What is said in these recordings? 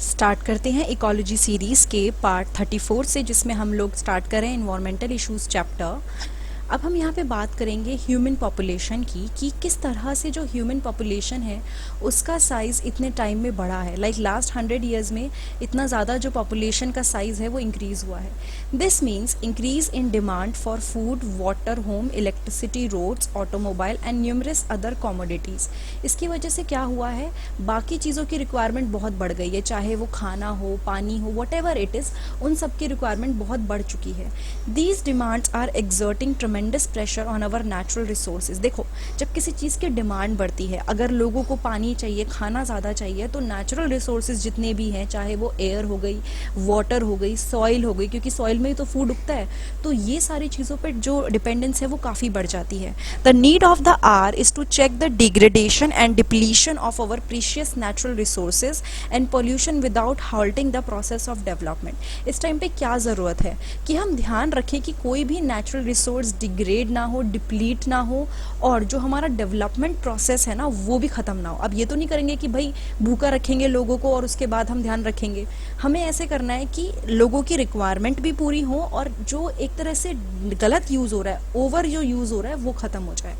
Start करते हैं ecology series के पार्ट 34 से, जिसमें हम लोग स्टार्ट करें इन्वायरमेंटल इश्यूज चैप्टर। अब हम यहाँ पे बात करेंगे ह्यूमन पॉपुलेशन की, कि किस तरह से जो ह्यूमन पॉपुलेशन है उसका साइज़ इतने टाइम में बढ़ा है। लाइक लास्ट 100 ईयर्स में इतना ज़्यादा जो पॉपुलेशन का साइज़ है वो इंक्रीज़ हुआ है। This means increase in demand for food, water, home, electricity, roads, automobile and numerous other commodities. इसकी वजह से क्या हुआ है, बाकी चीज़ों की रिक्वायरमेंट बहुत बढ़ गई है, चाहे वो खाना हो, पानी हो, वट एवर इट इज़, उन सब की रिक्वायरमेंट बहुत बढ़ चुकी है। These demands are exerting tremendous pressure on our natural resources. देखो, जब किसी चीज़ की डिमांड बढ़ती है, अगर लोगों को पानी चाहिए, खाना ज़्यादा चाहिए, तो नेचुरल रिसोर्सेज जितने भी हैं, चाहे वो एयर हो गई, वाटर हो गई, सॉइल हो गई, क्योंकि सॉइल में ही तो फूड उगता है, तो ये सारी चीज़ों पर जो डिपेंडेंस है वो काफ़ी बढ़ जाती है। The need of the hour is to check the degradation and depletion of our precious natural resources and pollution without halting the process of development. इस टाइम पे क्या ज़रूरत है कि हम ध्यान रखें कि कोई भी नेचुरल रिसोर्स डिग्रेड ना हो, डिप्लीट ना हो, और जो हमारा डेवलपमेंट प्रोसेस है ना वो भी ख़त्म ना हो। अब ये तो नहीं करेंगे कि भाई भूखा रखेंगे लोगों को और उसके बाद हम ध्यान रखेंगे। हमें ऐसे करना है कि लोगों की रिक्वायरमेंट भी पूरी हो और जो एक तरह से गलत यूज़ हो रहा है, ओवर जो यूज़ हो रहा है वो ख़त्म हो जाए।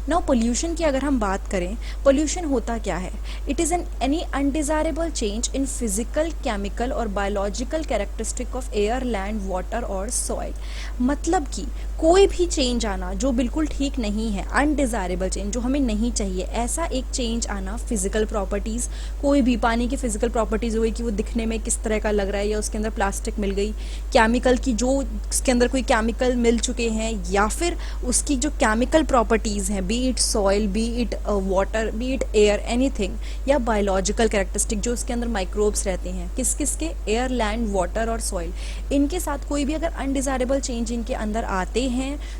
नाउ पोल्यूशन की अगर हम बात करें, पोल्यूशन होता क्या है? It is any undesirable change in physical, chemical और biological characteristic of air, land, water और सॉइल। मतलब कि कोई भी चेंज आना जो बिल्कुल ठीक नहीं है, अनडिज़ायरेबल चेंज जो हमें नहीं चाहिए, ऐसा एक चेंज आना। फिजिकल प्रॉपर्टीज़, कोई भी पानी की फिजिकल प्रॉपर्टीज़ हो गई कि वो दिखने में किस तरह का लग रहा है या उसके अंदर प्लास्टिक मिल गई। केमिकल की, जो उसके अंदर कोई केमिकल मिल चुके हैं, या फिर उसकी जो केमिकल प्रॉपर्टीज़ हैं, B it soil, B it water, B it air, anything. या बायोलॉजिकल कैरेक्टरिस्टिक, जो उसके अंदर माइक्रोब्स रहते हैं, किस किस के, एयर, लैंड, वाटर और सॉइल। इनके साथ कोई भी अगर अनडिज़ायरेबल चेंज इनके अंदर आते हैं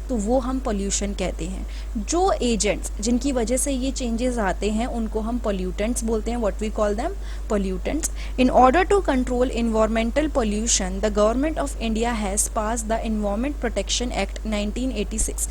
तो वो हम पोल्यूशन कहते हैं। जो एजेंट्स जिनकी वजह से ये चेंजेस आते हैं उनको हम पोल्यूटेंट्स बोलते हैं। What we call them, pollutants. In order to control environmental pollution, the government of India has passed the environment protection act 1986।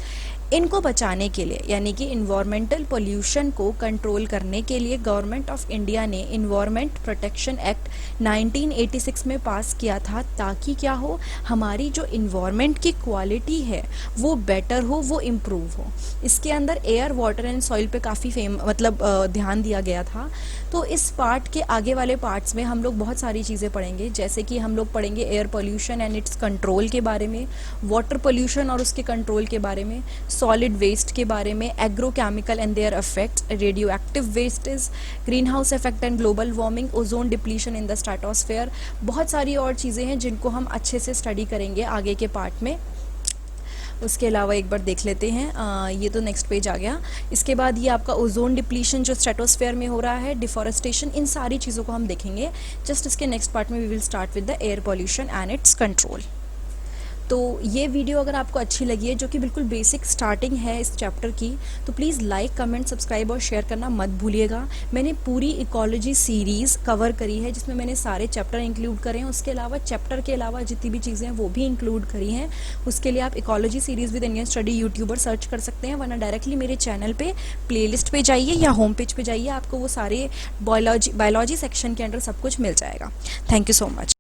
इनको बचाने के लिए, यानी कि इन्वायरमेंटल पोल्यूशन को कंट्रोल करने के लिए गवर्नमेंट ऑफ इंडिया ने इन्वायरमेंट प्रोटेक्शन एक्ट 1986 में पास किया था, ताकि क्या हो, हमारी जो इन्वायरमेंट की क्वालिटी है वो बेटर हो, वो इम्प्रूव हो। इसके अंदर एयर, वाटर एंड सॉइल पे काफ़ी ध्यान दिया गया था। तो इस पार्ट के आगे वाले पार्ट्स में हम लोग बहुत सारी चीज़ें पढ़ेंगे, जैसे कि हम लोग पढ़ेंगे air pollution and its control के बारे में, वाटर पोल्यूशन और उसके कंट्रोल के बारे में, सॉलिड वेस्ट के बारे में, agrochemical and there effects, radio active wastage, green house effect and global warming, ozone depletion in the stratosphere. बहुत सारी और चीज़ें हैं जिनको हम अच्छे से स्टडी करेंगे आगे के पार्ट में। उसके अलावा एक बार देख लेते हैं, ये तो नेक्स्ट पेज आ गया। इसके बाद ये आपका ओजोन डिप्लीशन जो स्ट्रेटोस्फेयर में हो रहा है, डिफॉरेस्टेशन, इन सारी चीज़ों को हम देखेंगे। जस्ट इसके नेक्स्ट पार्ट में we will start with the air pollution and its control. तो ये वीडियो अगर आपको अच्छी लगी है, जो कि बिल्कुल बेसिक स्टार्टिंग है इस चैप्टर की, तो प्लीज़ लाइक, कमेंट, सब्सक्राइब और शेयर करना मत भूलिएगा। मैंने पूरी इकोलॉजी सीरीज़ कवर करी है, जिसमें मैंने सारे चैप्टर इंक्लूड करे हैं। उसके अलावा चैप्टर के अलावा जितनी भी चीज़ें हैं वो भी इंक्लूड करी हैं। उसके लिए आप ecology series with Indian study YouTuber search कर सकते हैं, वरना डायरेक्टली मेरे चैनल पर प्लेलिस्ट पे जाइए या होम पेज पे जाइए, आपको वो सारे बायोलॉजी सेक्शन के अंडर सब कुछ मिल जाएगा। Thank you so much.